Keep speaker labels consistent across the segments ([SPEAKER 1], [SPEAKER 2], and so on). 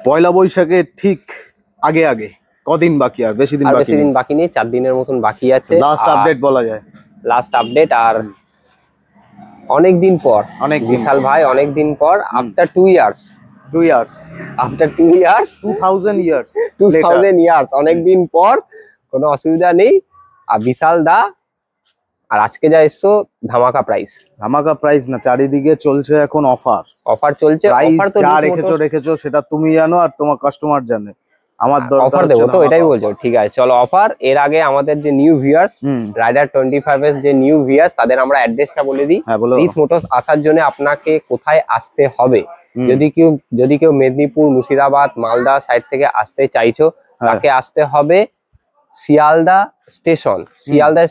[SPEAKER 1] পয়লা বৈশাখের ঠিক আগে আগে কদিন বাকি, আর বেশি দিন
[SPEAKER 2] বাকি নেই, 4 দিনের মতন বাকি আছে।
[SPEAKER 1] লাস্ট আপডেট বলা যায়,
[SPEAKER 2] লাস্ট আপডেট। আর অনেক দিন পর, বিশাল ভাই অনেক দিন পর, after 2 years, after 2 years
[SPEAKER 1] 2000 years,
[SPEAKER 2] অনেক দিন পর, কোনো অসুবিধা নেই। আর বিশাল দা আর আজকে যা এসছো ধামাকা প্রাইস না, চারিদিকে চলছে এখন অফার চলছে।
[SPEAKER 1] অফার তো রেখেছো সেটা তুমি জানো আর তোমার কাস্টমার জানে। আমার
[SPEAKER 2] অফার দেবো তো, এটাই বলছো, ঠিক আছে চলো অফার। এর আগে আমাদের যে নিউ ভিউয়ার্স, রাইডার 25 এর যে নিউ ভিউয়ার্স, তাদের আমরা অ্যাড্রেসটা বলে দিই। রিথ মোটরস আসার জন্য আপনাকে কোথায় আসতে হবে? যদি কেউ মেদিনীপুর, মুর্শিদাবাদ, মালদা সাইড থেকে আসতে চাইছো, তাকে আসতে হবে শিয়ালদা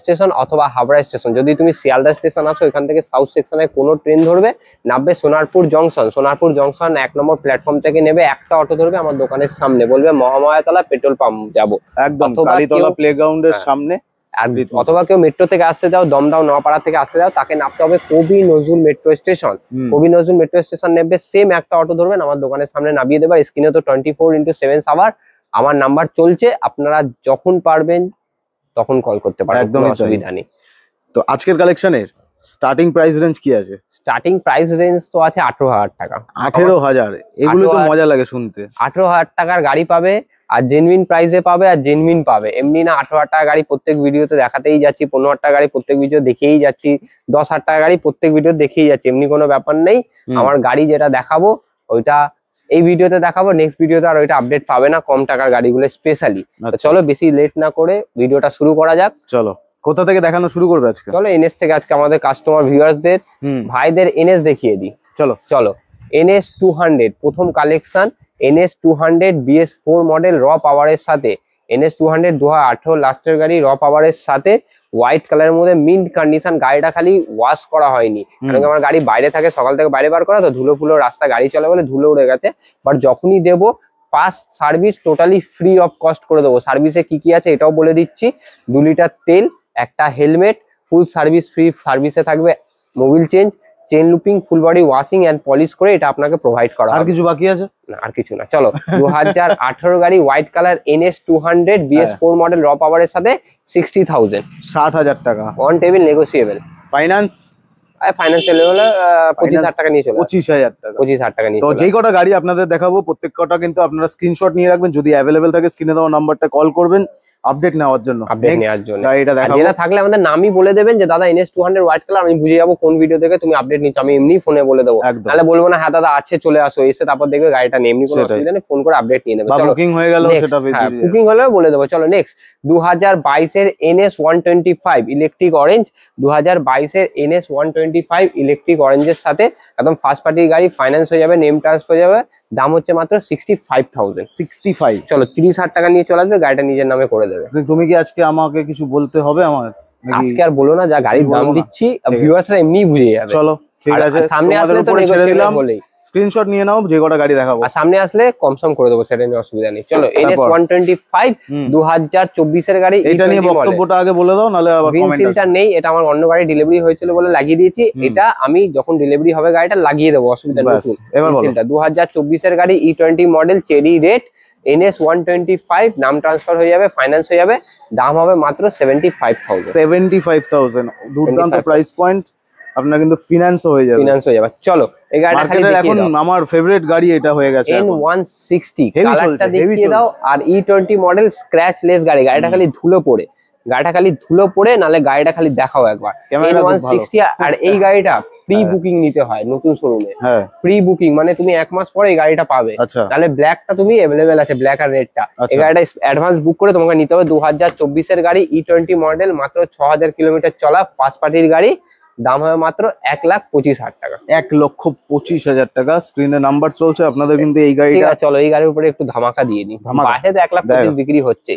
[SPEAKER 2] স্টেশন অথবা হাবড়া স্টেশন। যদি তুমি শিয়ালদা স্টেশন আসো, এখান থেকে সাউথ সেকশনে কোনো ট্রেন ধরবে, নামবে সোনারপুর জংশন 1 নম্বর প্ল্যাটফর্ম থেকে নেবে, একটা অটো ধরবে, আমার দোকানের সামনে বলবে মহামায়াতলা পেট্রোল পাম্প যাবো,
[SPEAKER 1] একদম কালীতলা প্লেগ্রাউন্ডের সামনে।
[SPEAKER 2] আর অথবা কেউ মেট্রো থেকে আসতে যাও, দমদম নওয়াপাড়া থেকে আসতে যাও, তাকে নামতে হবে কবি নজরুল মেট্রো স্টেশন নেবে, সেম একটা অটো ধরবেন, আমার দোকানের সামনে নামিয়ে দেবে। স্ক্রিনে তো 24/7 আওয়ার আমার নাম্বার চলছে, আপনারা যখন পারবেন তখন কল করতে পারেন, কোনো অসুবিধা নেই।
[SPEAKER 1] তো আজকের কালেকশনের স্টার্টিং প্রাইস রেঞ্জ কি আছে?
[SPEAKER 2] স্টার্টিং প্রাইস রেঞ্জ তো আছে 18,000 টাকা।
[SPEAKER 1] 18,000, এগুলো তো মজা লাগে শুনতে।
[SPEAKER 2] 18,000 টাকার গাড়ি পাবে, আর জেনুইন প্রাইসে পাবে, আর জেনুইন পাবে। এমনি না 18,000 টাকা গাড়ি প্রত্যেক ভিডিওতে দেখাতেই যাচ্ছি, 15,000 টাকা গাড়ি প্রত্যেক ভিডিও দেখেই যাচ্ছি, 10,000 টাকা গাড়ি প্রত্যেক ভিডিও দেখেই যাচ্ছি, এমনি কোনো ব্যাপার নেই। আমার গাড়ি যেটা দেখাবো ওইটা এই ভিডিওতে দেখাবো, নেক্সট ভিডিওতে আর ওইটা আপডেট পাবে না, কম টাকার গাড়িগুলো স্পেশালি। চলো বেশি লেট না করে ভিডিওটা শুরু করা যাক।
[SPEAKER 1] চলো, কোথা থেকে দেখানো শুরু করবে আজকে?
[SPEAKER 2] চলো এনএস থেকে আজকে আমাদের কাস্টমার ভিউয়ার্সদের ভাইদের এনএস দেখিয়ে দিই। চলো এনএস 200 প্রথম কালেকশন, এনএস 200 BS4 মডেল র পাওয়ারের সাথে, এনএস 200 2018 লাস্টের গাড়ি, র পাওয়ারের সাথে, হোয়াইট কালারের মধ্যে, মিন্ট কন্ডিশন। গাড়িটা খালি ওয়াশ করা হয়নি, কারণ আমার গাড়ি বাইরে থাকে, সকাল থেকে বাইরে বার করা তো, ধুলো ফুলো রাস্তা গাড়ি চলে বলে ধুলো উড়ে গেছে। বাট যখনই দেবো first service totally free of cost করে দেবো। সার্ভিসে কি কি আছে এটাও বলে দিচ্ছি। 2 লিটার তেল, একটা হেলমেট, ফুল সার্ভিস ফ্রি। সার্ভিসে থাকবে mobil chain lubing, full body washing and polish করে এটা আপনাকে প্রোভাইড করা হবে।
[SPEAKER 1] আর কিছু বাকি আছে?
[SPEAKER 2] না, আর কিছু না। চলো 2018 গাড়ি, white colour, NS 200 BS4 model, র পাওয়ারের সাথে 60,000,
[SPEAKER 1] 60,000 টাকা
[SPEAKER 2] on table, negotiable.
[SPEAKER 1] Finance
[SPEAKER 2] financial হলে 25,000 টাকা নিয়ে চলে
[SPEAKER 1] 25,000 টাকা,
[SPEAKER 2] 25,000 টাকা নিয়ে।
[SPEAKER 1] তো যেই কটা গাড়ি আপনাদের দেখাবো প্রত্যেক কটা কিন্তু আপনারা স্ক্রিনশট নিয়ে রাখবেন, যদি অ্যাভেলেবেল থাকে স্ক্রিনে দেওয়া নাম্বারটা কল করবেন আপডেট নেওয়ার জন্য। গাড়িটা দেখাবো,
[SPEAKER 2] যেটা থাকলে আমাদের নামই বলে দেবেন যে দাদা NS 200 হোয়াইট কালার, আমি বুঝে যাবো কোন ভিডিও থেকে তুমি আপডেট নিচ্ছ, আমি এমনি ফোনে বলে দেবো। তাহলে বলবো না হ্যাঁ দাদা আছে চলে আসো, এসে তারপর দেখবে গাড়িটা নেই, এমনি কোনো অসুবিধা নেই, ফোন করে আপডেট নিয়ে নেবে। চলো
[SPEAKER 1] বুকিং হয়ে গেল, সেটা
[SPEAKER 2] বুকিং হলে বলে দেবো। চলো নেক্সট 2022 এর NS 125 ইলেকট্রিক অরেঞ্জ, 2022 এর NS 125 ইলেকট্রিক অরেঞ্জের সাথে একদম ফার্স্ট পার্টির গাড়ি, ফাইন্যান্স হয়ে যাবে, নেম ট্রান্সফার হয়ে যাবে, দাম হচ্ছে মাত্র 65,000।
[SPEAKER 1] 65,
[SPEAKER 2] চলো 30,000 টাকা নিয়ে চলে আসবে, গাড়িটা নিজের নামে করে দেবে।
[SPEAKER 1] তুমি কি আজকে আমাকে কিছু বলতে হবে? আমার
[SPEAKER 2] আজকে আর বলো না, যা গাড়ির দাম দিচ্ছি ভিউয়ার্সরা এমনি বুঝে যাবে।
[SPEAKER 1] চলো ঠিক আছে,
[SPEAKER 2] সামনে আসলে তো নেগোশিয়েবল বলেই
[SPEAKER 1] স্ক্রিনশট নিয়ে নাও, যে কটা গাড়ি দেখাবো,
[SPEAKER 2] আর সামনে আসলে কমসম করে দেবো, সেটা নিয়ে অসুবিধা নেই। চলো NS 125 2024 এর গাড়ি,
[SPEAKER 1] এটা নিয়ে বক্তব্যটা আগে বলে দাও, নালে আবার কমেন্ট
[SPEAKER 2] আসবে। নেই, এটা আমার অন্য গাড়ি ডেলিভারি হয়েছিল বলে লাগিয়ে দিয়েছি, এটা আমি যখন ডেলিভারি হবে গাড়িটা লাগিয়ে দেবো, অসুবিধা নেই।
[SPEAKER 1] এবার বলো
[SPEAKER 2] 2024 এর গাড়ি, E20 model, cherry red, NS 125, নাম ট্রান্সফার হয়ে যাবে, ফাইন্যান্স হয়ে যাবে, দাম হবে মাত্র 75,000।
[SPEAKER 1] 75,000 দুর্দান্ত প্রাইস পয়েন্ট, আপনার কিন্তু ফিনান্সও হয়ে যাবে,
[SPEAKER 2] চলো এই গাড়িটা খালি দেখিয়ে দাও,
[SPEAKER 1] এখন আমার ফেভারিট গাড়ি এটা হয়ে গেছে
[SPEAKER 2] N160, কালারটা দেখিয়ে দাও। আর E20 মডেল স্ক্র্যাচলেস গাড়ি, গাড়িটা খালি ধুলো পড়ে, নালে গাড়িটা খালি দেখাও একবার। N160, আর এই গাড়িটা প্রি বুকিং নিতে হয় নতুন শোরুমে, প্রি বুকিং মানে তুমি 1 মাস পরে এই গাড়িটা পাবে, তাহলে ব্ল্যাকটা তুমি অ্যাভেলেবেল আছে, ব্ল্যাক আর রেডটা। এই গাড়িটা অ্যাডভান্স বুক করে তোমাকে নিতে হবে। 2024 এর গাড়ি, E20 মডেল, মাত্র 6,000 কিলোমিটার চলা, ফার্স্ট পার্টির গাড়ি, দাম হবে মাত্র 1,25,000 টাকা।
[SPEAKER 1] 1,25,000 টাকা। স্ক্রিনে নাম্বার চলছে আপনাদের, কিন্তু এই গাড়িটা
[SPEAKER 2] চলো এই গাড়ির উপরে একটু ধামাকা দিয়ে দিই। বাইরে তো 1,25,000 বিক্রি হচ্ছে,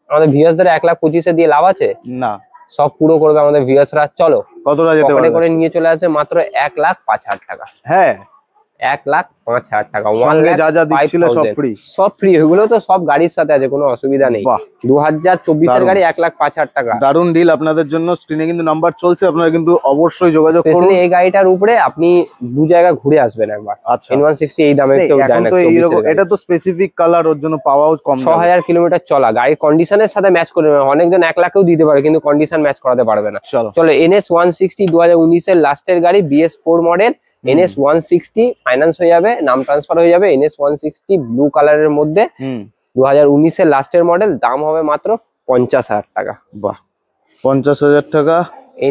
[SPEAKER 2] আমাদের ভিউয়ার্সদের 1,25,000 দিয়ে লাভ আছে
[SPEAKER 1] না,
[SPEAKER 2] সব পুরো করবে আমাদের ভিউয়ার্সরা। চলো
[SPEAKER 1] কতটা যেতে পারে
[SPEAKER 2] করে নিয়ে চলে আসে মাত্র 1,05,000 টাকা।
[SPEAKER 1] হ্যাঁ
[SPEAKER 2] 1,05,000 টাকা।
[SPEAKER 1] সঙ্গে যা যা দিচ্ছিল সব ফ্রি,
[SPEAKER 2] সব ফ্রি, ওগুলো তো সব গাড়ির সাথে আছে, কোনো অসুবিধা নেই। 2024 এর গাড়ি 1,05,000 টাকা।
[SPEAKER 1] দারুন ডিল আপনাদের জন্য। স্ক্রিনে কিন্তু নাম্বার চলছে, আপনারা কিন্তু অবশ্যই যোগাযোগ করুন।
[SPEAKER 2] স্পেশালি এই গাড়িটার উপরে আপনি দু জায়গা ঘুরে আসবেন একবার।
[SPEAKER 1] আচ্ছা,
[SPEAKER 2] N160 এই দামে কেউ যায় না।
[SPEAKER 1] এটা তো স্পেসিফিক কালার, ওর জন্য পাওয়াও কম।
[SPEAKER 2] 6000 কিলোমিটার চলা, গাড়ির কন্ডিশনের সাথে ম্যাচ করে নেবে। অনেকজন 1 লাখেও দিতে পারে, কিন্তু কন্ডিশন ম্যাচ করাতে পারবে না। চলো NS 160 2019 এর লাস্টের গাড়ি, BS4 মডেল। NS 160 ফাইন্যান্স হয়ে যাবে, নাম ট্রান্সফার হয়ে যাবে। NS 160 ব্লু কালারের মধ্যে 2019 এর লাস্টের মডেল, দাম হবে মাত্র 50,000 টাকা।
[SPEAKER 1] বাহ, 50,000 টাকা।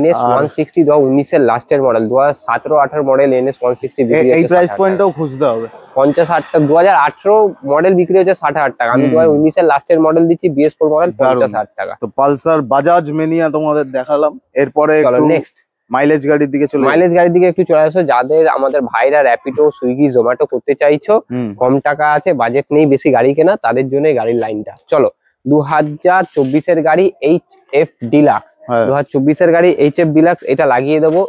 [SPEAKER 2] NS 160 2019 এর লাস্টের মডেল, 2017-18 মডেল NS 160 বিক্রি হচ্ছে।
[SPEAKER 1] এই প্রাইস পয়েন্টটাও খুঁজতে হবে।
[SPEAKER 2] 50,000 টাকা। 2018 মডেল বিক্রি হচ্ছে 60,000 টাকা। আমি 2019 এর লাস্টের মডেল দিচ্ছি, BS4 মডেল 50,000 টাকা।
[SPEAKER 1] তো পালসার, বাজাজ মেনিয়া তোমাদের দেখালাম। এরপরে একটু
[SPEAKER 2] নেক্সট
[SPEAKER 1] মাইলেজ গাড়ির দিকে চলে,
[SPEAKER 2] মাইলেজ গাড়ির দিকে একটু চলে আসো। যাদের আমাদের ভাইরা র্যাপিডো, সুইগি, জোম্যাটো করতে চাইছো, কম টাকা আছে, বাজেট নেই বেশি গাড়ি কেনা, তাদের জন্য গাড়ির লাইনটা। চলো 2024 এর গাড়ি HF ডিলাক্স, 2024 এর গাড়ি HF ডিলাক্স, এটা লাগিয়ে দেবো,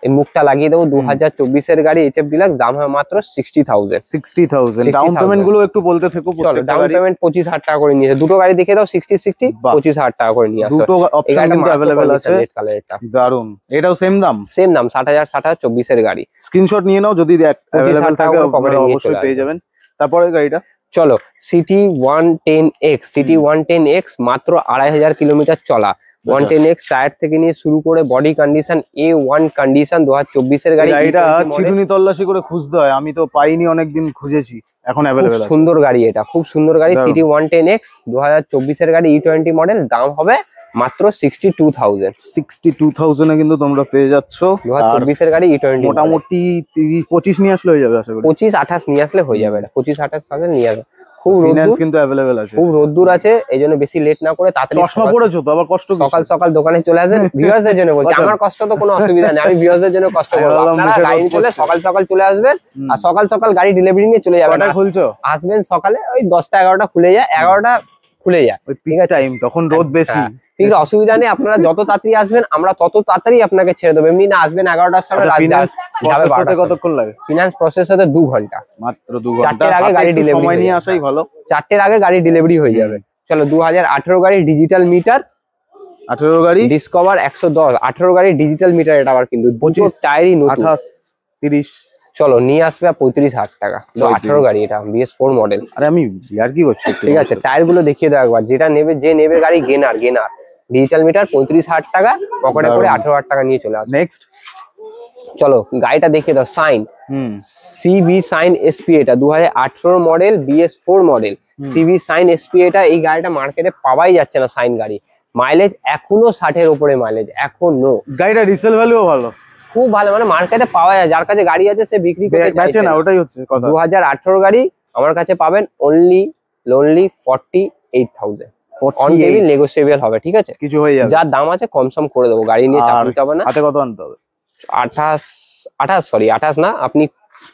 [SPEAKER 2] এই মুখটা লাগিয়ে দেবো। 2024 এর গাড়ি HF ডিলাক্স, দাম হয় মাত্র 60,000।
[SPEAKER 1] 60,000। ডাউন পেমেন্ট গুলো একটু বলতে থাকো।
[SPEAKER 2] চলো ডাউন পেমেন্ট 25,000 টাকা করে নিয়ে, দুটো গাড়ি দেখে দাও। 60 25,000 টাকা করে নিয়ে আসো।
[SPEAKER 1] দুটো অপশন কিন্তু अवेलेबल আছে।
[SPEAKER 2] রেড কালারটা
[SPEAKER 1] দারুন, এটাও সেম দাম।
[SPEAKER 2] 60,000 এর গাড়ি।
[SPEAKER 1] স্ক্রিনশট নিয়ে নাও, যদি अवेलेबल থাকে আপনারা অবশ্যই পেয়ে যাবেন। তারপরে গাড়িটা
[SPEAKER 2] চলো সিটি 110X, সিটি 110X মাত্র 2,500 কিলোমিটার চলা। 110X টায়ার থেকে নিয়ে শুরু করে বডি কন্ডিশন A1 কন্ডিশন। 2024 এর গাড়ি।
[SPEAKER 1] গাড়িটা চিরুনি তল্লাশি করে খুঁজতে হয়, আমি তো পাইনি, অনেকদিন খুঁজেছি, এখন अवेलेबल আছে।
[SPEAKER 2] সুন্দর গাড়ি, এটা খুব সুন্দর গাড়ি। সিটি 110X 2024 এর গাড়ি, E20 মডেল, দাম হবে মাত্র 62,000।
[SPEAKER 1] 62,000 এ কিন্তু তোমরা পেয়ে যাচ্ছ।
[SPEAKER 2] 2024 এর গাড়ি E20,
[SPEAKER 1] মোটামুটি 30-25 নিয়ে আসলে হয়ে যাবে আশা করি।
[SPEAKER 2] 25-28 নিয়ে আসলে হয়ে যাবে। এটা 25-28 সালে নিয়ে আসবে। খুব
[SPEAKER 1] ফিনান্স কিন্তু अवेलेबल আছে,
[SPEAKER 2] খুব রোদ্দুর আছে, এই জন্য বেশি লেট না করে তাড়াতাড়ি।
[SPEAKER 1] চশমা পড়েছো তো আবার কষ্ট,
[SPEAKER 2] সকাল সকাল দোকানে চলে আসবেন। ভিউয়ার্সদের জন্য বলছি, আমার কষ্ট তো কোনো অসুবিধা নেই, আমি ভিউয়ার্সদের জন্য কষ্ট করব। আপনারা গাড়ি নিয়ে চলে সকাল সকাল চলে আসবেন, আর সকাল সকাল গাড়ি ডেলিভারি নিয়ে চলে যাবেন।
[SPEAKER 1] কটা খুলছো?
[SPEAKER 2] আসবেন সকালে ওই 10টা 11টা খুলে যায়, 11টা খুলে যায়,
[SPEAKER 1] ঠিক আছে টাইম, তখন রোদ বেশি।
[SPEAKER 2] ঠিক আছে, অসুবিধা নেই। আপনারা যত তাড়াতাড়ি আসবেন আমরা তত তাড়াতাড়ি আপনাকে ছেড়ে দেবো। এমনি না আসবেন 11টার সময়, রাত যাবে 12টা।
[SPEAKER 1] কতক্ষণ লাগে?
[SPEAKER 2] ফিনান্স প্রসেস হতে 2 ঘন্টা,
[SPEAKER 1] মাত্র 2 ঘন্টা।
[SPEAKER 2] 4টের আগে গাড়ি ডেলিভারি,
[SPEAKER 1] সময় নিয়ে আসাই ভালো,
[SPEAKER 2] 4টের আগে গাড়ি ডেলিভারি হয়ে যাবে। চলো 2018 গাড়ি ডিজিটাল মিটার,
[SPEAKER 1] 18 গাড়ি
[SPEAKER 2] ডিসকভার 110, 18 গাড়ি ডিজিটাল মিটার। এটা আবার কিন্তু 25 টায়ারই নতুন,
[SPEAKER 1] 28 30।
[SPEAKER 2] চলো নিয়ে আসবে 35,000 টাকা। 18 গাড়ি, এটা BS4 মডেল।
[SPEAKER 1] আরে আমি আর কি করছি,
[SPEAKER 2] ঠিক আছে টায়ার গুলো দেখিয়ে দাও একবার। যেটা নেবে, যে নেবে গাড়ি গেনার ডিজিটাল মিটার 35,000 টাকা, পকেটে করে 18,000 টাকা নিয়ে চলে আসবে।
[SPEAKER 1] নেক্সট
[SPEAKER 2] চলো গাড়িটা দেখিয়ে দাও। সাইন CV সাইন SP, এটা 2018 model, BS4 model. CV Shine SP, এটা এই গাড়িটা মার্কেটে পাওয়াই যাচ্ছে না। সাইন গাড়ি মাইলেজ এখনো 60-এর উপরে মাইলেজ, এখনো।
[SPEAKER 1] গাড়িটা রিসেল ভ্যালুও ভালো,
[SPEAKER 2] খুব ভালো, মানে মার্কেটে পাওয়া যায়। যার কাছে গাড়ি আছে সে বিক্রি করতে চাইছে
[SPEAKER 1] না, ওটাই হচ্ছে কথা।
[SPEAKER 2] 2018 গাড়ি আমার কাছে পাবেন অনলি 48,000। অন টেবিল নেগোশিয়েবল হবে, ঠিক আছে, কিছু হয়ে যাবে। যার দাম আছে কম সম করে দেবো। গাড়ি নিয়ে চাপ নিতে হবে না।
[SPEAKER 1] হাতে কত আনতে হবে?
[SPEAKER 2] 28 না, আপনি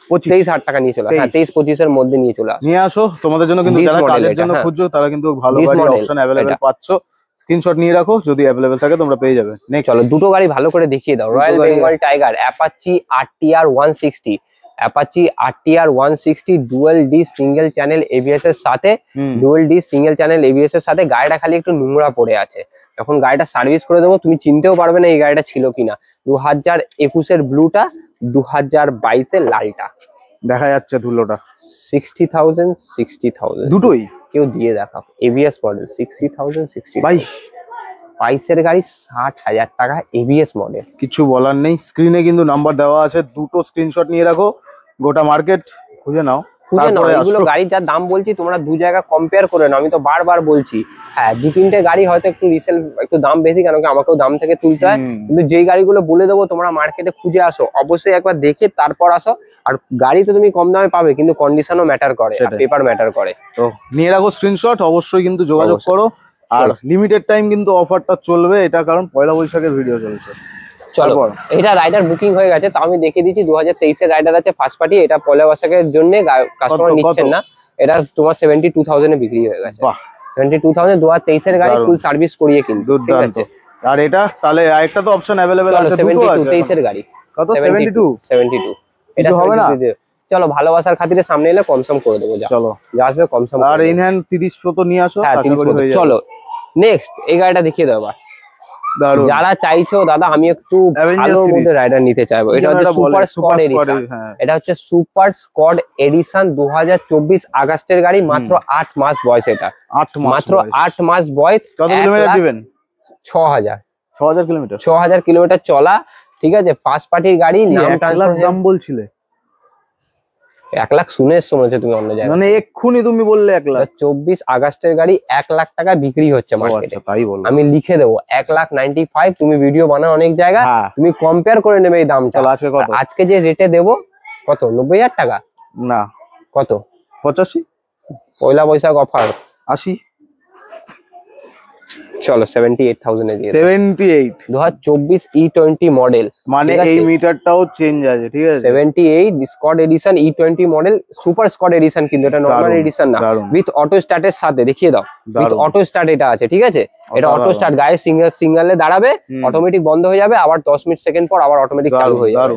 [SPEAKER 2] 23,000 টাকা নিয়ে চলে আসুন। 23-25 এর মধ্যে নিয়ে চলে আসুন।
[SPEAKER 1] নিয়ে আসো, তোমাদের জন্য কিন্তু যারা কাজের জন্য খুঁজছো তারা কিন্তু ভালো গাড়ি অপশন अवेलेबल পাচ্ছো। স্ক্রিনশট নিয়ে রাখো, যদি अवेलेबल থাকে তোমরা পেয়ে যাবে। নেক্সট চলো
[SPEAKER 2] দুটো গাড়ি ভালো করে দেখিয়ে দাও। Royal Bengal tiger, Apache RTR 160, Apache RTR 160 dual D single channel ABS এর সাথে, dual D single channel ABS এর সাথে। গাড়িটা খালি একটু নোংরা পড়ে আছে, যখন গাড়িটা সার্ভিস করে দেবো তুমি চিনতেও পারবে না এই গাড়িটা ছিল কিনা। 2021 এর ব্লুটা, 2022 এর লালটা।
[SPEAKER 1] দেখা যাচ্ছে ধুলোটা।
[SPEAKER 2] 60,000
[SPEAKER 1] দুটোই
[SPEAKER 2] কেউ দিয়ে দেখাও। ABS মডেল 60,000 22 এর গাড়ি 60,000 টাকা, ABS মডেল।
[SPEAKER 1] কিছু বলার নেই। স্ক্রিনে কিন্তু নাম্বার দেওয়া আছে, দুটো স্ক্রিনশট নিয়ে রাখো, গোটা মার্কেট খুঁজে নাও।
[SPEAKER 2] এগুলো গাড়ির যা দাম বলছি তোমরা দু জায়গা কম্পেয়ার করে নাও। আমি তো বারবার বলছি, হ্যাঁ 2-3টে গাড়ি হয়তো একটু রিসেল একটু দাম বেশি, কেন কি আমাকেও দাম থেকে তুলতে হয়। কিন্তু যেই গাড়িগুলো বলে দেবো তোমরা মার্কেটে খুঁজে আসো, অবশ্যই একবার দেখে তারপর আসো। আর গাড়ি তো তুমি কম দামে পাবে, কিন্তু কন্ডিশনও ম্যাটার করে, পেপার ম্যাটার করে।
[SPEAKER 1] তো নিয়ে রাখো স্ক্রিনশট, অবশ্যই কিন্তু যোগাযোগ করো। আর লিমিটেড টাইম কিন্তু অফারটা চলবে, এটা কারণ পয়লা বৈশাখের ভিডিও চলছে।
[SPEAKER 2] চলো এটা রাইডার বুকিং হয়ে গেছে, তাও আমি দেখিয়ে দিচ্ছি। 2023 এর রাইডার আছে ফার্স্ট পার্টি, এটা পয়লা বৈশাখের জন্য কাস্টমার নিচ্ছেন না। এটা তোমার 72,000 এ বিক্রি হয়ে গেছে। 72,000 2023 এর গাড়ি, ফুল সার্ভিস করিয়ে কিন্তু, ঠিক আছে।
[SPEAKER 1] আর এটা তাহলে আরেকটা তো অপশন अवेलेबल আছে,
[SPEAKER 2] 72 23 এর গাড়ি।
[SPEAKER 1] কত? 72
[SPEAKER 2] এটা হবে না, চলো ভালোবাসার খাতিরে সামনে এলে কমসম করে দেবো।
[SPEAKER 1] চলো
[SPEAKER 2] যা আসবে কমসম।
[SPEAKER 1] আর ইন হ্যান্ড 30 মতো নিয়ে আসো।
[SPEAKER 2] হ্যাঁ 30 মতো। চলো নেক্সট এই গাড়িটা দেখিয়ে দাও এবার। যারা চাইছো দাদা আমি একটু ভালোর মধ্যে রাইডার নিতে চাইবো, এটা হচ্ছে সুপার স্কোয়াড এডিশন। এটা হচ্ছে সুপার স্কোয়াড এডিশন 2024 আগস্টের গাড়ি, মাত্র 8 মাস বয়স। এটা মাত্র 8 মাস বয়স।
[SPEAKER 1] কত কিলোমিটার দিবেন?
[SPEAKER 2] 6000
[SPEAKER 1] কিলোমিটার।
[SPEAKER 2] 6000 কিলোমিটার চলা, ঠিক আছে। ফার্স্ট পার্টির গাড়ি। নাম ট্রান্সফার
[SPEAKER 1] দাম বলছিলে
[SPEAKER 2] 1 লাখ শুনে এসছো মনে হচ্ছে তুমি অন্য জায়গায়,
[SPEAKER 1] মানে এক্ষুনি তুমি বললে 1 লাখ।
[SPEAKER 2] 24 আগস্টের গাড়ি 1 লাখ টাকা বিক্রি হচ্ছে মার্কেটে।
[SPEAKER 1] তাই বলো,
[SPEAKER 2] আমি লিখে দেবো 1,95,000। তুমি ভিডিও বানাও অনেক জায়গায়, তুমি কম্পেয়ার করে নেবে এই দামটা।
[SPEAKER 1] আজকে কত?
[SPEAKER 2] আজকে যে রেটে দেবো কত? 90,000 টাকা
[SPEAKER 1] না,
[SPEAKER 2] কত?
[SPEAKER 1] 85।
[SPEAKER 2] পয়লা বৈশাখ অফার
[SPEAKER 1] 80।
[SPEAKER 2] চলো 78,000 এ দিয়ে
[SPEAKER 1] 78।
[SPEAKER 2] 2024 E20 মডেল,
[SPEAKER 1] মানে এই মিটারটাও চেঞ্জ আছে, ঠিক আছে।
[SPEAKER 2] 78 squad edition E20 model, super squad edition, কিন্তু এটা নরমাল এডিশন না। উইথ অটো স্টার্টের সাথে দেখিয়ে দাও, উইথ অটো স্টার্ট এটা আছে, ঠিক আছে। এটা অটো স্টার্ট, গায়ে সিঙ্গেলে দাঁড়াবে, অটোমেটিক বন্ধ হয়ে যাবে, আবার 10 মিনিট সেকেন্ড পর আবার অটোমেটিক চালু হয়ে যাবে।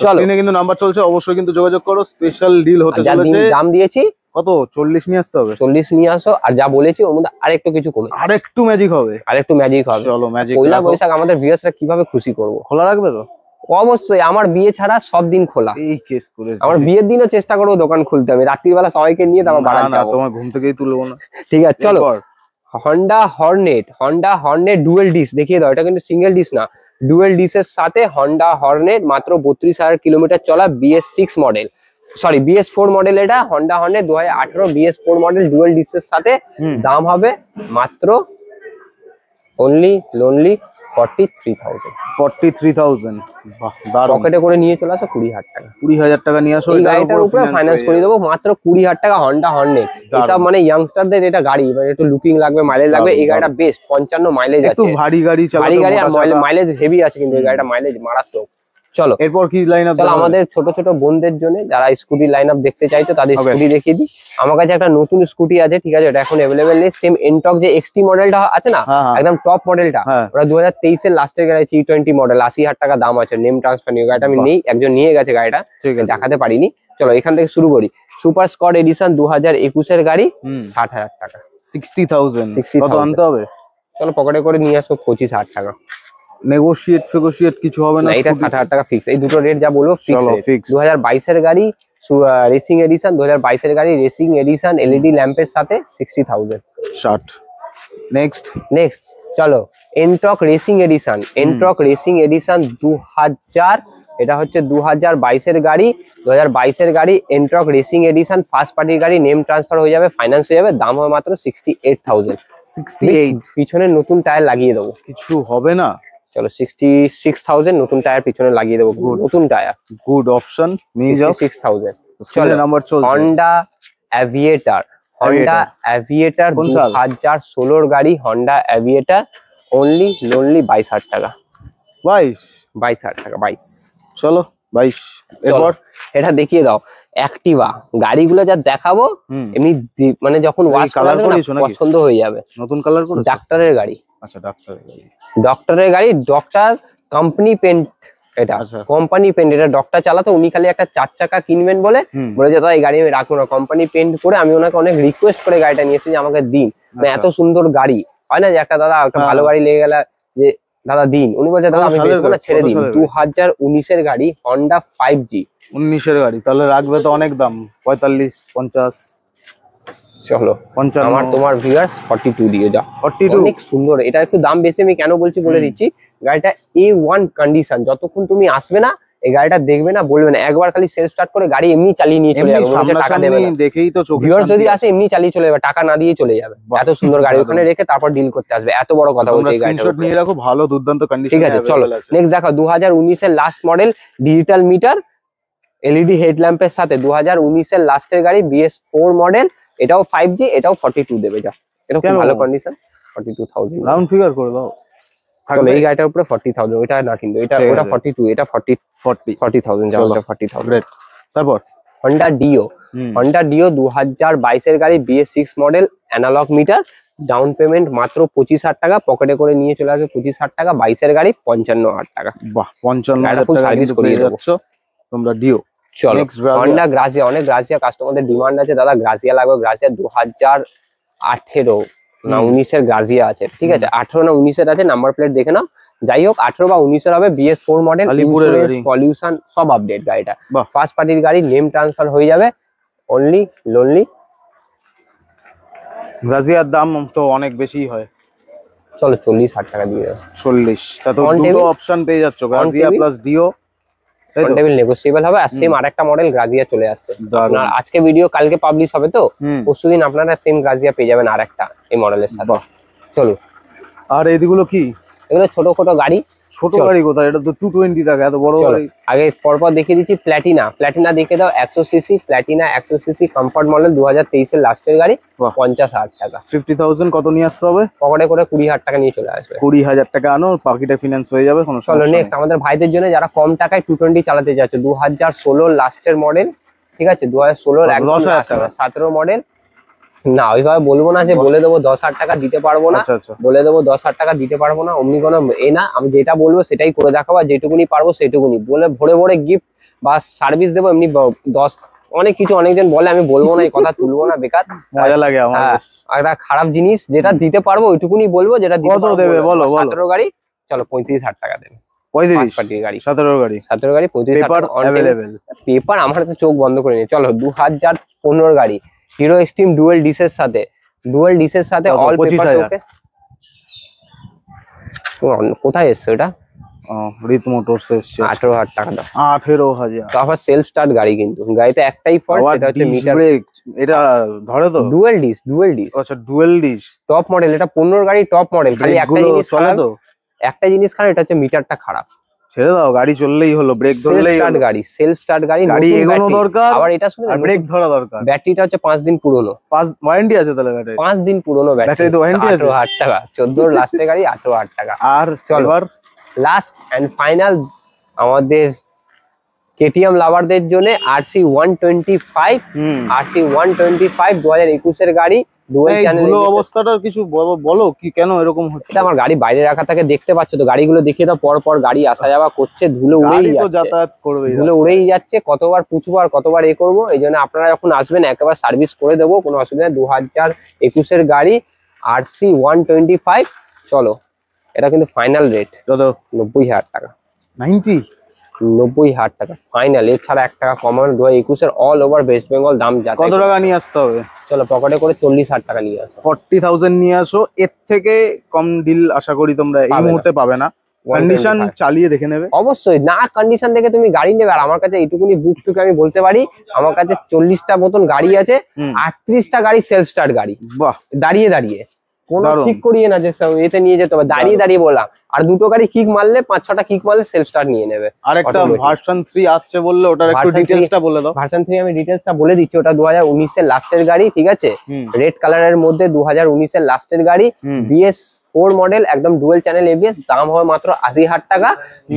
[SPEAKER 2] চলো
[SPEAKER 1] স্ক্রিনে কিন্তু নাম্বার চলছে, অবশ্যই কিন্তু যোগাযোগ করো। স্পেশাল ডিল হতে চলেছে।
[SPEAKER 2] দাম দিয়েছি
[SPEAKER 1] কত? 40 নিয়ে আসতে হবে।
[SPEAKER 2] 40 নিয়ে আসো, আর যা বলেছি ওর মধ্যে আরেকটু কিছু কমে,
[SPEAKER 1] আরেকটু ম্যাজিক হবে,
[SPEAKER 2] আরেকটু ম্যাজিক হবে।
[SPEAKER 1] চলো ম্যাজিক।
[SPEAKER 2] পয়লা বৈশাখ আমাদের ভিউয়ার্সরা কিভাবে খুশি করব?
[SPEAKER 1] খোলা রাখবে তো?
[SPEAKER 2] অবশ্যই, আমার বিয়ে ছাড়া সব দিন খোলা।
[SPEAKER 1] এই কেস করেছে,
[SPEAKER 2] আমার বিয়ের দিনও চেষ্টা করবো দোকান খুলতে। আমি রাত্রির বেলা সবাইকে নিয়ে তারপর বাড়াতে যাবো।
[SPEAKER 1] তোমার ঘুম থেকেই তুলবো না।
[SPEAKER 2] ঠিক আছে চলো। হন্ডা হর্নেট ডুয়েল ডিস দেখিয়ে দাও। এটা কিন্তু সিঙ্গেল ডিস না, ডুয়েল ডিসের সাথে হন্ডা হর্নেট, মাত্র 32,000 কিলোমিটার চলা, BS6 model, sorry BS4 model. এটা Honda Hornet 2018 BS4 model dual ডিসের সাথে। দাম হবে মাত্র অনলি 43,000।
[SPEAKER 1] 43,000। বাহ, দারুণ।
[SPEAKER 2] পকেটে করে নিয়ে চলে আসো 20,000 টাকা।
[SPEAKER 1] 20,000 টাকা নিয়ে আসো।
[SPEAKER 2] এই গাড়িটার উপরে ফাইন্যান্স করে দেবো মাত্র 20,000 টাকা। হন্ডা হর্নেট, এসব মানে ইয়াংস্টারদের এটা গাড়ি, মানে একটু লুকিং লাগবে, মাইলেজ লাগবে। এই গাড়িটা বেস্ট, 55 মাইলেজ আছে।
[SPEAKER 1] একটু ভারী গাড়ি চালাতে,
[SPEAKER 2] ভারী গাড়ি আর মাইলেজ হেভি আছে, কিন্তু এই গাড়িটা মাইলেজ মারাত্মক। চলো
[SPEAKER 1] এরপর কি লাইন আপ?
[SPEAKER 2] চলো আমাদের ছোট ছোট বোনদের জন্য যারা স্কুটি লাইন আপ দেখতে চাইছো তাদের স্কুটি দেখিয়ে দিই। আমার কাছে একটা নতুন স্কুটি আছে, ঠিক আছে। এটা এখন অ্যাভেলেবেল নেই। সেম এনটক যে XT মডেলটা আছে না, একদম টপ মডেলটা, ওটা 2023 এর লাস্টের গাড়ি, E20 মডেল, 80,000 টাকা দাম আছে। নেম ট্রান্সফার নিয়ে গাড়িটা আমি নেই, একজন নিয়ে গেছে গাড়িটা, দেখাতে পারিনি। চলো এখান থেকে শুরু করি। সুপার স্কোয়াড এডিশন 2021 এর গাড়ি, 60,000 টাকা।
[SPEAKER 1] 60,000 কত আনতে হবে? চলো
[SPEAKER 2] পকেটে করে নিয়ে আসো 25,000 টাকা।
[SPEAKER 1] নেগোশিয়েট কিছু হবে না?
[SPEAKER 2] এটা 60,000 টাকা ফিক্স। এই দুটো রেট যা বলবো ফিক্স। 2022 এর গাড়ি, রেসিং এডিশন 2022 এর গাড়ি, রেসিং এডিশন, LED ল্যাম্পের সাথে 60,000।
[SPEAKER 1] 60।
[SPEAKER 2] নেক্সট চলো Ntorq racing addition. Ntorq racing addition 2000, এটা হচ্ছে 2022 এর গাড়ি। 2022 এর গাড়ি এনটক রেসিং এডিশন, ফার্স্ট পার্টির গাড়ি, নেম ট্রান্সফার হয়ে যাবে, ফাইন্যান্স হয়ে যাবে। দাম হবে মাত্র 68,000।
[SPEAKER 1] 68।
[SPEAKER 2] পিছনে নতুন টায়ার লাগিয়ে দেবো।
[SPEAKER 1] কিছু হবে না?
[SPEAKER 2] চলো 66,000 নতুন টায়ার পিছনে লাগিয়ে দেবো, নতুন টায়ার।
[SPEAKER 1] গুড অপশন, নিয়ে যাও।
[SPEAKER 2] 66,000।
[SPEAKER 1] চলো নাম্বার চলছে।
[SPEAKER 2] হন্ডা অ্যাভিয়েটার 2016 এর গাড়ি, হন্ডা অ্যাভিয়েটার, অনলি 22,000 টাকা।
[SPEAKER 1] 22,000
[SPEAKER 2] টাকা 22।
[SPEAKER 1] চলো 22। এরপর
[SPEAKER 2] এটা দেখিয়ে দাও। অ্যাক্টিভা গাড়িগুলো যা দেখাবো, এমনি মানে যখন ওয়াশ
[SPEAKER 1] কালার করেছো নাকি?
[SPEAKER 2] পছন্দ হয়ে যাবে।
[SPEAKER 1] নতুন কালার করেছো?
[SPEAKER 2] ডাক্তারের গাড়ি।
[SPEAKER 1] আচ্ছা, ডাক্তারের গাড়ি।
[SPEAKER 2] ডক্টরের গাড়ি, ডক্টর কোম্পানি পেন্ট। এটা কোম্পানি পেন্ট, এটা ডক্টর চালাতো। উনি খালি একটা 4 চাকা কিনবেন বলে বলেছে দাদা এই গাড়ি আমি রাখবো না, কোম্পানি পেন্ট করে। আমি ওনাকে অনেক রিকোয়েস্ট করে গাড়িটা নিয়েছি যে আমাকে দিন, মানে এত সুন্দর গাড়ি হয় না যে একটা দাদা একটা ভালো গাড়ি লেগে গেলে যে দাদা দিন। উনি বলছে দাদা আমি বেচবো না, ছেড়ে দিন। 2019 এর গাড়ি, হন্ডা 5G।
[SPEAKER 1] 19 এর গাড়ি, তাহলে রাখবে তো অনেক দাম, 45, 50।
[SPEAKER 2] চলো
[SPEAKER 1] 55।
[SPEAKER 2] আমার তোমার ভিউয়ার্স 42 দিয়ে যাও।
[SPEAKER 1] 42
[SPEAKER 2] অনেক সুন্দর। এটা একটু দাম বেশি, আমি কেন বলছি বলে দিচ্ছি। গাড়িটা A1 কন্ডিশন। যতক্ষণ তুমি আসবে না এই গাড়িটা দেখবে না, বলবে না, একবার খালি সেলফ স্টার্ট করে গাড়ি এমনি চালিয়ে নিয়ে চলে যাবে, টাকা দেবে না।
[SPEAKER 1] দেখেই তো চোখে
[SPEAKER 2] ভিউয়ার্স যদি আসে এমনি চালিয়ে চলে যাবে, টাকা না দিয়ে চলে যাবে। এত সুন্দর গাড়ি ওখানে রেখে তারপর ডিল করতে আসবে, এত বড় কথা বলতে। এই গাড়িটা
[SPEAKER 1] নিয়ে রাখো, ভালো দুর্দান্ত কন্ডিশন।
[SPEAKER 2] ঠিক আছে চলো নেক্সট দেখো। 2019 এর last model, digital meter, LED হেডল্যাম্পের সাথে, 2019 এর লাস্টের গাড়ি, BS4 মডেল। এটাও 5G, এটাও 42 দেবে যা। এটা খুব ভালো কন্ডিশন। 42,000
[SPEAKER 1] রাউন্ড ফিগার করে দাও।
[SPEAKER 2] চলো এই গাড়িটার উপরে 40,000, ওটা না কিন্তু এটা, ওটা 42, এটা 40,000 যা, ওটা 40,000।
[SPEAKER 1] তারপর
[SPEAKER 2] হন্ডা ডিও। হন্ডা ডিও 2022 এর গাড়ি, BS6 model, analog meter, down payment মাত্র 25,000 টাকা। পকেটে করে নিয়ে চলে আসবে 25,000 টাকা। 22 এর গাড়ি, 55,000 টাকা।
[SPEAKER 1] বাহ, 55,000
[SPEAKER 2] টাকা সার্ভিস করিয়ে যাচ্ছ
[SPEAKER 1] তোমরা ডিও।
[SPEAKER 2] চলো হন্ডা গ্রাজিয়া, অনেক গ্রাজিয়া কাস্টমারদের ডিমান্ড আছে, দাদা গ্রাজিয়া লাগবে, গ্রাজিয়া 2018 না 19-এর গ্রাজিয়া আছে, ঠিক আছে 18 না 19-এর আছে, নাম্বার প্লেট দেখে নাও। যাই হোক 18 বা 19-এর হবে, BS4 মডেল, ইন্স্যুরেন্স পলিউশন সব আপডেট গাড়িটা, ফার্স্ট পার্টির গাড়ি, নেম ট্রান্সফার হয়ে যাবে, অনলি লোনলি।
[SPEAKER 1] গ্রাজিয়ার দাম তো অনেক বেশি হয়,
[SPEAKER 2] চলো 40,000 টাকা দিয়ে দাও।
[SPEAKER 1] 40, তা তো দুটো অপশন পেয়ে যাচ্ছ, Grazia plus Dio,
[SPEAKER 2] table negotiable হবে। আর সেম আরেকটা মডেল গ্রাজিয়া চলে আসছে, আপনার আজকে ভিডিও কালকে পাবলিশ হবে, তো পরশুদিন আপনারা সেম গ্রাজিয়া পেয়ে যাবেন আরেকটা এই মডেলের সাথে। চলো,
[SPEAKER 1] আর এইগুলো কি?
[SPEAKER 2] এগুলো ছোট ছোট গাড়ি।
[SPEAKER 1] ছোট গাড়ি কোথায়? এটা তো 220 টাকা, এত বড় গাড়ি।
[SPEAKER 2] আগে পরপর দেখিয়ে দিচ্ছি, প্ল্যাটিনা দেখে দাও, 100 CC Platina, 100 CC comfort model, 2023-এর লাস্টের গাড়ি, 50,000 টাকা।
[SPEAKER 1] 50,000 কত নিয়ে আসতে হবে?
[SPEAKER 2] পকেটে করে 20,000 টাকা নিয়ে চলে আসবে।
[SPEAKER 1] 20,000 টাকা আনো, বাকিটা ফিনান্স হয়ে যাবে, কোনো সমস্যা নেই।
[SPEAKER 2] চলো নেক্সট আমাদের ভাইদের জন্য যারা কম টাকায় 220 চালাতে যাচ্ছে, 2016 লাস্টের মডেল, ঠিক আছে 2016 একদম 17 মডেল। না ওইভাবে বলবো না যে বলে দেবো 10,000 টাকা দিতে পারবো না, বলে দেবো 10,000 টাকা দিতে পারবো না, অমনি কোনো এ না, আমি যেটা বলবো সেটাই করে দেখাবো, আর যেটুকুনি পারবো সেটুকুনি বলে ভরে ভরে গিফট বা সার্ভিস দেবো। এমনি 10 অনেক কিছু অনেকজন বলে, আমি বলবো না, এই কথা তুলবো না, বেকার
[SPEAKER 1] মজা লাগে আমার।
[SPEAKER 2] একটা খারাপ জিনিস, যেটা দিতে পারবো ওইটুকুনি বলবো, যেটা দিতে দেবে বলো। 17 গাড়ি, চলো 35,000 টাকা দেবে।
[SPEAKER 1] 35
[SPEAKER 2] গাড়ি,
[SPEAKER 1] 17 গাড়ি,
[SPEAKER 2] 35,000 পেপার আমার হাতে চোখ বন্ধ করে নিয়ে। চলো 2015 গাড়ি, হিরো এক্সট্রিম ডুয়েল ডিসের সাথে, অল পেপার। ওকে কোথায় এসছে এটা?
[SPEAKER 1] রিত মোটরস এসছে,
[SPEAKER 2] 18,000 টাকা দাও।
[SPEAKER 1] 18,000,
[SPEAKER 2] তারপর সেলফ স্টার্ট গাড়ি, কিন্তু গাড়িতে একটাই ফল্ট, সেটা হচ্ছে মিটার
[SPEAKER 1] ব্রেক। এটা ধরে তো
[SPEAKER 2] ডুয়েল ডিস।
[SPEAKER 1] আচ্ছা ডুয়েল ডিস
[SPEAKER 2] টপ মডেল, এটা 15 গাড়ি টপ মডেল। খালি একটা জিনিস খারাপ, এটা হচ্ছে মিটারটা খারাপ।
[SPEAKER 1] ছেড়ে দাও, গাড়ি চললেই হলো, ব্রেক ধরলেই হলো।
[SPEAKER 2] গাড়ি সেলফ স্টার্ট গাড়ি,
[SPEAKER 1] গাড়ি এগোনো দরকার,
[SPEAKER 2] আবার এটা শুনে
[SPEAKER 1] ব্রেক ধরা দরকার।
[SPEAKER 2] ব্যাটারিটা হচ্ছে 5 দিন পুরনো,
[SPEAKER 1] 5 ওয়ারেন্টি আছে তাহলে ব্যাটারি?
[SPEAKER 2] 5 দিন পুরনো ব্যাটারি, তো ওয়ারেন্টি আছে। 18,000 টাকা, 14 লাস্টের গাড়ি, 18,000 টাকা। আর চলো লাস্ট এন্ড ফাইনাল আমাদের কেটিএম লাভারদের জন্য RC 125, RC 125 2021-এর গাড়ি, ডুয়াল চ্যানেল।
[SPEAKER 1] অবস্থাটা কিছু বলো, কি কেন এরকম হচ্ছে?
[SPEAKER 2] আমার গাড়ি বাইরে রাখা থাকে, দেখতে পাচ্ছ তো, গাড়িগুলো দেখিয়ে দাও, পর পর গাড়ি আসা যাওয়া করছে, ধুলো উড়েই যাচ্ছে,
[SPEAKER 1] যাতায়াত করবে,
[SPEAKER 2] ধুলো উড়েই যাচ্ছে, কতবার পুছবো আর কতবার এ করবো। এই জন্য আপনারা যখন আসবেন একেবারে সার্ভিস করে দেবো, কোনো অসুবিধা। 2021-এর গাড়ি RC 125। চলো, এটা কিন্তু ফাইনাল রেট 90,000 টাকা, 90,000 টাকা ফাইনাল, এর ছাড়া 1 টাকা কমানো। 2021-এর অল ওভার ওয়েস্ট বেঙ্গল দাম যাচ্ছে।
[SPEAKER 1] কত টাকা নিয়ে আসতে হবে?
[SPEAKER 2] চলো পকেটে করে 40,000 টাকা নিয়ে আসো,
[SPEAKER 1] 40,000 নিয়ে আসো। এর থেকে কম ডিল আশা করি তোমরা এই মুহূর্তে পাবে না। কন্ডিশন চালিয়ে দেখে নেবে,
[SPEAKER 2] অবশ্যই না, কন্ডিশন দেখে তুমি গাড়ি নেবে। আর আমার কাছে এইটুকুনি বুক টুকে আমি বলতে পারি, আমার কাছে 40টা মতন গাড়ি আছে, 38টা গাড়ি সেলফ স্টার্ট গাড়ি। বাহ, দাঁড়িয়ে কোনো কিক করিয়ে না যে এতে নিয়ে যেতে হবে, দাঁড়িয়ে বললাম। আর দুটো গাড়ি কিক মারলে, 5-6টা কিক মারলে সেলফ স্টার্ট নিয়ে নেবে।
[SPEAKER 1] আর একটা ভার্সন 3 আসছে বললে, ওটার একটু ডিটেইলসটা বলে দাও।
[SPEAKER 2] ভার্সন 3 আমি ডিটেইলসটা বলে দিচ্ছি। ওটা 2019-এর লাস্টের গাড়ি, ঠিক আছে, রেড কালারের মধ্যে 2019-এর লাস্টের গাড়ি, BS4 মডেল, একদম ডুয়াল চ্যানেল ABS, দাম হবে মাত্র 80,000 টাকা।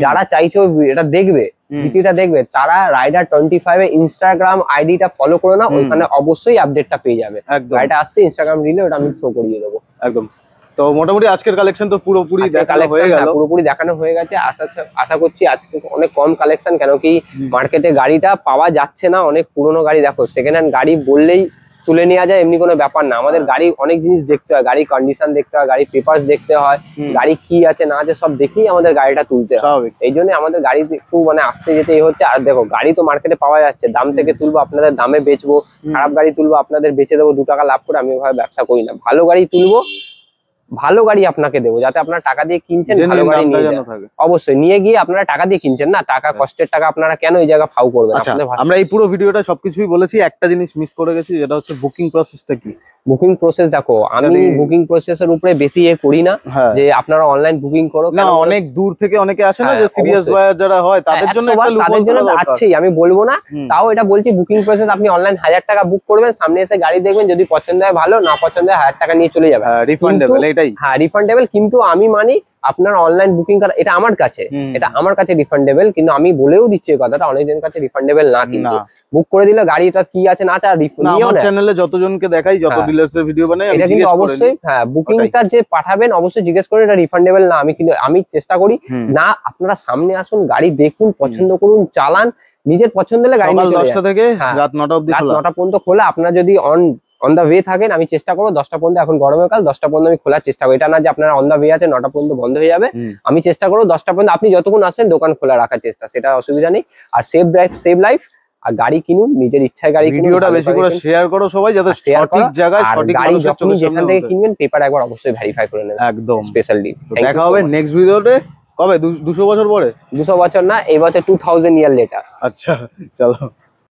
[SPEAKER 2] যারা চাইছো এটা দেখবে, ভিডিওটা দেখবে, তারা রাইডার 25 এ ইনস্টাগ্রাম আইডিটা ফলো করে নাও, ওখানে অবশ্যই আপডেটটা পেয়ে যাবে। গাড়িটা আসছে ইনস্টাগ্রাম রিলে, ওটা আমি শো করিয়ে দেবো
[SPEAKER 1] একদম। তো মোটামুটি আজকের কালেকশন তো পুরোপুরি দেখানো হয়ে গেল,
[SPEAKER 2] পুরোপুরি দেখানো হয়ে গেছে। আশা করছি আজকে অনেক কম কালেকশন, কেন কি মার্কেটে গাড়িটা পাওয়া যাচ্ছে না, অনেক পুরনো গাড়ি। দেখো সেকেন্ড হ্যান্ড গাড়ি বললেই তুলে নেওয়া যায়, এমনি কোনো ব্যাপার না। আমাদের গাড়ি অনেক জিনিস দেখতে হয়, গাড়ি কন্ডিশন দেখতে হয়, গাড়ি পেপারস দেখতে হয়, গাড়ি কি আছে না আছে সব দেখেই আমাদের গাড়িটা তুলতে হয়। এই জন্য আমাদের গাড়ি একটু মানে আসতে যেতে হচ্ছে। আর দেখো গাড়ি তো মার্কেটে পাওয়া যাচ্ছে, দাম থেকে তুলবো আপনাদের দামে বেচবো, খারাপ গাড়ি তুলবো আপনাদের বেচে দেবো 2 টাকা লাভ করে। আমি ওইভাবে ব্যবসা করি না, ভালো গাড়ি তুলবো, ভালো গাড়ি আপনাকে দেবো, যাতে আপনারা টাকা দিয়ে কিনছেন ভালো গাড়ি নিয়ে যান। অবশ্যই নিয়ে গিয়ে আপনারা টাকা দিয়ে কিনছেন না, টাকা কষ্টের টাকা আপনারা কেন এই জায়গা ফাউ করবেন?
[SPEAKER 1] আমরা এই পুরো ভিডিওটা সবকিছুই বলেছি, একটা জিনিস মিস করে গেছি, যেটা হচ্ছে বুকিং প্রসেসটা কি।
[SPEAKER 2] বুকিং প্রসেস দেখো, আমি বুকিং প্রসেসের উপরে বেশি করি না, যে আপনারা অনলাইন বুকিং করো।
[SPEAKER 1] না, অনেক দূর থেকে অনেকে আসে না, যে সিরিয়াস বায়ার যারা হয়, তাদের জন্য
[SPEAKER 2] আছেই, আমি বলবো না, তাও এটা বলছি। বুকিং প্রসেস, আপনি অনলাইন 1000 টাকা বুক করবেন, সামনে এসে গাড়ি দেখবেন, যদি পছন্দ হয় ভালো, না পছন্দ হয় 1000 টাকা নিয়ে চলে যাবে, রিফান্ডেবল। এটাই হ্যাঁ, রিফান্ডেবল। কিন্তু আমি মানি আপনার অনলাইন বুকিং করা, এটা আমার কাছে রিফান্ডেবল, কিন্তু আমি বলেও দিচ্ছি এই কথাটা, অনেকজনের কাছে রিফান্ডেবল না, কিন্তু বুক করে দিলে গাড়িটা কি আছে না আছে আর
[SPEAKER 1] আমার চ্যানেলে যতজনকে দেখাই, যত ডিলার্সের ভিডিও বানাই,
[SPEAKER 2] এটা কিন্তু অবশ্যই হ্যাঁ বুকিংটা যে পাঠাবেন অবশ্যই জিজ্ঞেস করে এটা রিফান্ডেবল না। আমি চেষ্টা করি না, আপনারা সামনে আসুন, গাড়ি দেখুন, পছন্দ করুন, চালান, নিজের পছন্দ হলে গাড়ি নিয়ে চলে যান।
[SPEAKER 1] 10টা থেকে রাত 9টা অবধি খোলা,
[SPEAKER 2] 9টা পর্যন্ত খোলা। আপনারা যদি অন দা ওয়ে থাকেন, আমি চেষ্টা করবো 10টা পর্যন্ত, এখন গরমের কাল 10টা পর্যন্ত আমি খোলার চেষ্টা করি। এটা না যে আপনারা অন দা ওয়ে আছে 9টা পর্যন্ত বন্ধ হয়ে যাবে, আমি চেষ্টা করবো 10টা পর্যন্ত আপনি যতক্ষণ আসেন দোকান খোলা রাখার চেষ্টা, সেটা অসুবিধা নেই। আর সেভ ড্রাইভ সেভ লাইফ, আর গাড়ি কিনুন, নিজের ইচ্ছায় গাড়ি কিনুন।
[SPEAKER 1] ভিডিওটা বেশি করে শেয়ার করো সবাই, যাতে সঠিক জায়গায় সঠিক
[SPEAKER 2] গাড়ি যখন যেখান থেকে কিনবেন পেপার একবার অবশ্যই ভেরিফাই করে নেবেন।
[SPEAKER 1] একদম
[SPEAKER 2] স্পেশাল ডিল।
[SPEAKER 1] দেখা হবে নেক্সট ভিডিওতে। কবে? 200 বছর পরে?
[SPEAKER 2] 200 বছর না, এই বছর 2000 ইয়ার লেটার।
[SPEAKER 1] আচ্ছা চলো।